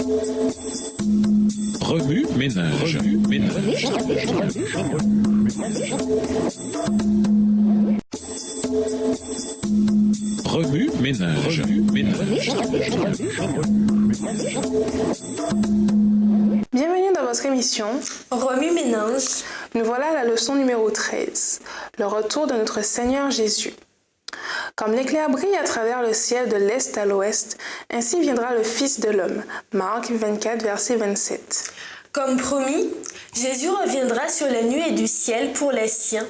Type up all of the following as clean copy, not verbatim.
Remue ménage. Remue ménage. Bienvenue dans votre émission Remue ménage. Nous voilà à la leçon numéro 13, le retour de notre Seigneur Jésus. Comme l'éclair brille à travers le ciel de l'est à l'ouest, ainsi viendra le Fils de l'homme. Marc 24, verset 27. Comme promis, Jésus reviendra sur les nuées du ciel pour les siens,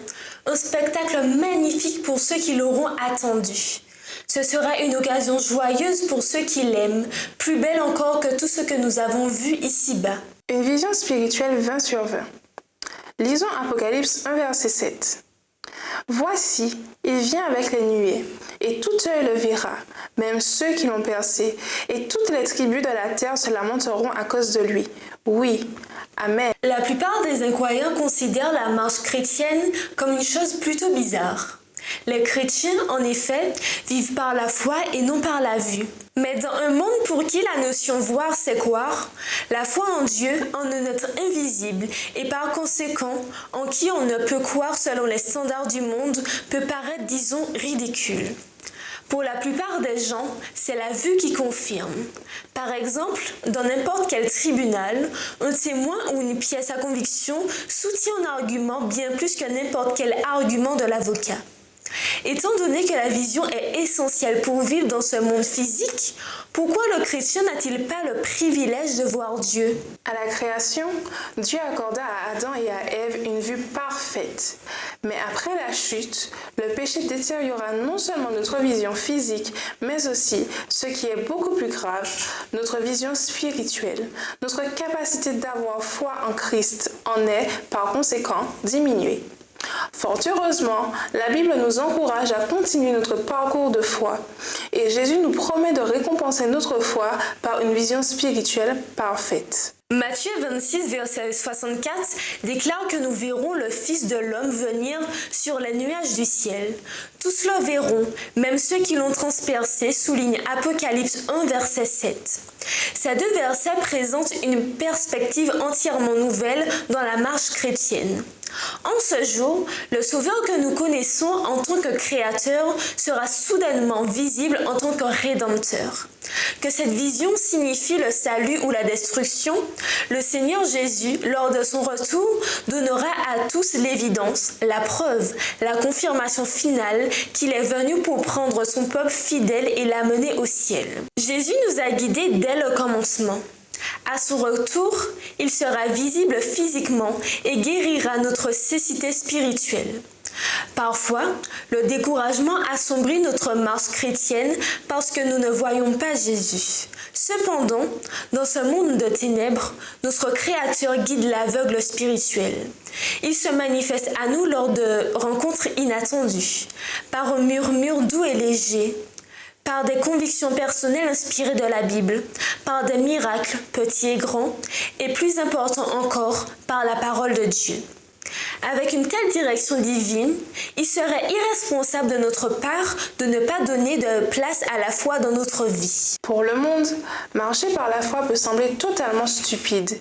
un spectacle magnifique pour ceux qui l'auront attendu. Ce sera une occasion joyeuse pour ceux qui l'aiment, plus belle encore que tout ce que nous avons vu ici-bas. Une vision spirituelle 20 sur 20. Lisons Apocalypse 1, verset 7. Voici, il vient avec les nuées, et tout œil le verra, même ceux qui l'ont percé, et toutes les tribus de la terre se lamenteront à cause de lui. Oui, Amen. La plupart des incroyants considèrent la marche chrétienne comme une chose plutôt bizarre. Les chrétiens, en effet, vivent par la foi et non par la vue. Mais dans un monde pour qui la notion voir c'est croire, la foi en Dieu, en un être invisible et par conséquent en qui on ne peut croire selon les standards du monde, peut paraître, disons, ridicule. Pour la plupart des gens, c'est la vue qui confirme. Par exemple, dans n'importe quel tribunal, un témoin ou une pièce à conviction soutient un argument bien plus que n'importe quel argument de l'avocat. Étant donné que la vision est essentielle pour vivre dans ce monde physique, pourquoi le chrétien n'a-t-il pas le privilège de voir Dieu? À la création, Dieu accorda à Adam et à Ève une vue parfaite. Mais après la chute, le péché détériora non seulement notre vision physique, mais aussi, ce qui est beaucoup plus grave, notre vision spirituelle. Notre capacité d'avoir foi en Christ en est, par conséquent, diminuée. Fort heureusement, la Bible nous encourage à continuer notre parcours de foi et Jésus nous promet de récompenser notre foi par une vision spirituelle parfaite. Matthieu 26, verset 64 déclare que nous verrons le Fils de l'homme venir sur les nuages du ciel. Tous le verront, même ceux qui l'ont transpercé, souligne Apocalypse 1, verset 7. Ces deux versets présentent une perspective entièrement nouvelle dans la marche chrétienne. En ce jour, le Sauveur que nous connaissons en tant que Créateur sera soudainement visible en tant que Rédempteur. Que cette vision signifie le salut ou la destruction, le Seigneur Jésus, lors de son retour, donnera à tous l'évidence, la preuve, la confirmation finale qu'il est venu pour prendre son peuple fidèle et l'amener au ciel. Jésus nous a guidés dès le commencement. À son retour, il sera visible physiquement et guérira notre cécité spirituelle. Parfois, le découragement assombrit notre marche chrétienne parce que nous ne voyons pas Jésus. Cependant, dans ce monde de ténèbres, notre Créateur guide l'aveugle spirituel. Il se manifeste à nous lors de rencontres inattendues, par un murmure doux et léger, par des convictions personnelles inspirées de la Bible, par des miracles petits et grands, et plus important encore, par la parole de Dieu. Avec une telle direction divine, il serait irresponsable de notre part de ne pas donner de place à la foi dans notre vie. Pour le monde, marcher par la foi peut sembler totalement stupide.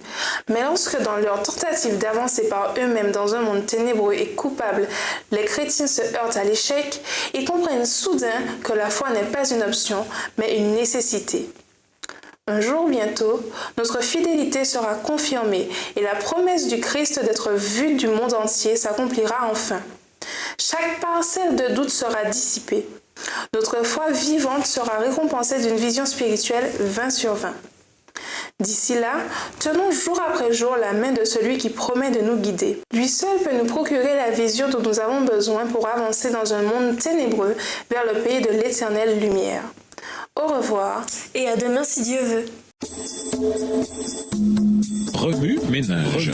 Mais lorsque dans leur tentative d'avancer par eux-mêmes dans un monde ténébreux et coupable, les chrétiens se heurtent à l'échec, ils comprennent soudain que la foi n'est pas une option, mais une nécessité. Un jour bientôt, notre fidélité sera confirmée et la promesse du Christ d'être vue du monde entier s'accomplira enfin. Chaque parcelle de doute sera dissipée. Notre foi vivante sera récompensée d'une vision spirituelle 20 sur 20. D'ici là, tenons jour après jour la main de celui qui promet de nous guider. Lui seul peut nous procurer la vision dont nous avons besoin pour avancer dans un monde ténébreux vers le pays de l'éternelle lumière. Au revoir et à demain si Dieu veut. Remue ménage.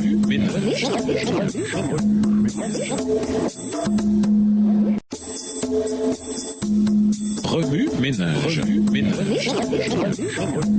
Remue ménage.